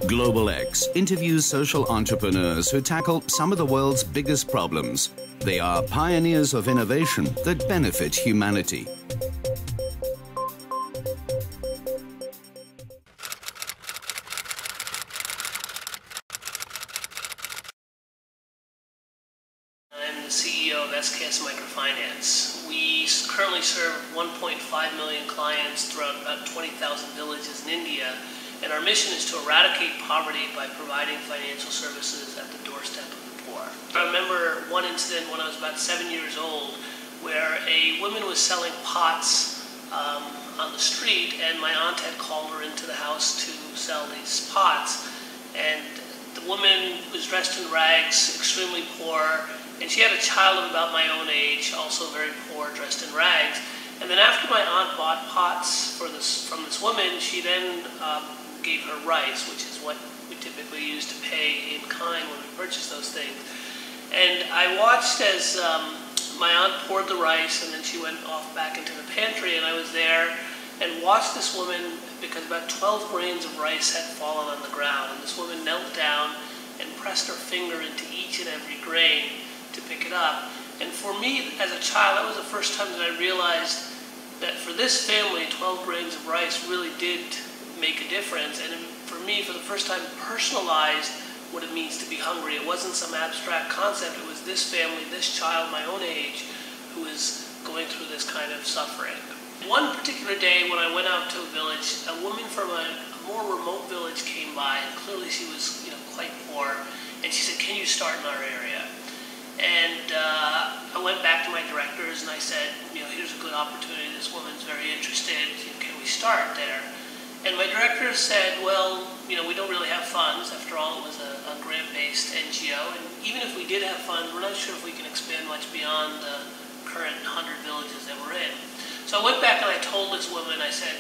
Global X interviews social entrepreneurs who tackle some of the world's biggest problems. They are pioneers of innovation that benefit humanity. I'm the CEO of SKS Microfinance. We currently serve 1.5 million clients throughout about 20,000 villages in India, and our mission is to eradicate poverty by providing financial services at the doorstep of the poor. I remember one incident when I was about 7 years old where a woman was selling pots on the street, and my aunt had called her into the house to sell these pots. And the woman was dressed in rags, extremely poor, and she had a child of about my own age, also very poor, dressed in rags. And then after my aunt bought pots from this woman, she then gave her rice, which is what we typically use to pay in kind when we purchase those things. And I watched as my aunt poured the rice, and then she went off back into the pantry, and I was there and watched this woman, because about 12 grains of rice had fallen on the ground, and this woman knelt down and pressed her finger into each and every grain to pick it up. And for me, as a child, that was the first time that I realized that for this family, 12 grains of rice really did make a difference. And for me, for the first time, personalized what it means to be hungry. It wasn't some abstract concept. It was this family, this child, my own age, who is going through this kind of suffering. One particular day when I went out to a village, a woman from a more remote village came by, and clearly she was, quite poor, and she said, "Can you start in our area?" And I went back to my directors and I said, here's a good opportunity. This woman's very interested. Can we start there? And my directors said, well, we don't really have funds. After all, it was a grant-based NGO. And even if we did have funds, we're not sure if we can expand much beyond the current 100 villages that we're in. So I went back and I told this woman, I said,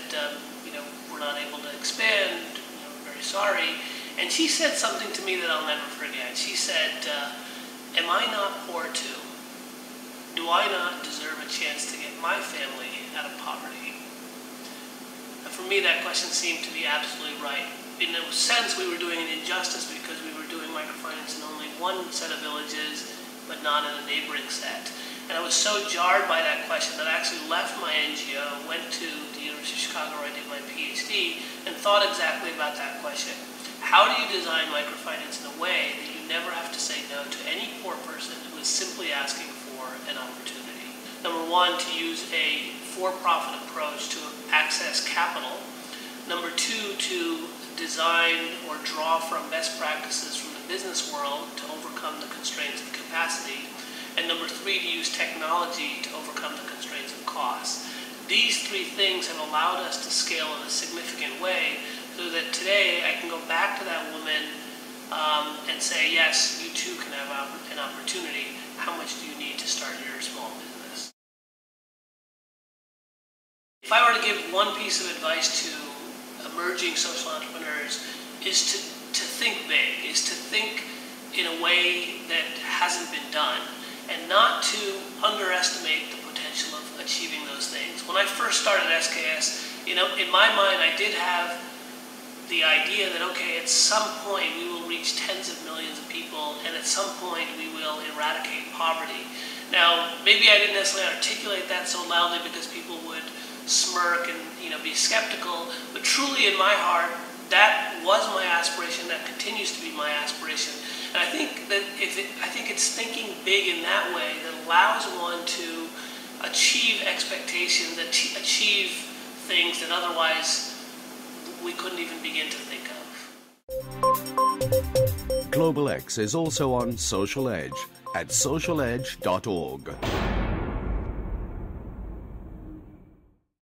we're not able to expand. Very sorry. And she said something to me that I'll never forget. She said, am I not poor too? Do I not deserve a chance to get my family out of poverty? And for me, that question seemed to be absolutely right. In a sense, we were doing an injustice because we were doing microfinance in only one set of villages, but not in a neighboring set. And I was so jarred by that question that I actually left my NGO, went to the University of Chicago where I did my PhD, and thought exactly about that question. How do you design microfinance in a way that you never have to say no to any poor person who is simply asking for an opportunity? Number one, to use a for-profit approach to access capital. Number two, to design or draw from best practices from the business world to overcome the constraints of capacity. And number three, to use technology to overcome the constraints of cost. These three things have allowed us to scale in a significant way, so that today I can go back to that woman and say, yes, you too can have an opportunity. How much do you need to start your small business? If I were to give one piece of advice to emerging social entrepreneurs, is to think big, is to think in a way that hasn't been done, and not to underestimate the potential of achieving those things. When I first started SKS, in my mind I did have the idea that, okay, at some point we will reach tens of millions of people, and at some point we will eradicate poverty. Now, maybe I didn't necessarily articulate that so loudly because people would smirk and be skeptical, but truly in my heart, that was my aspiration, that continues to be my aspiration. And I think that it's thinking big in that way that allows one to achieve expectations, achieve things that otherwise we couldn't even begin to think of. Global X is also on Social Edge at socialedge.org.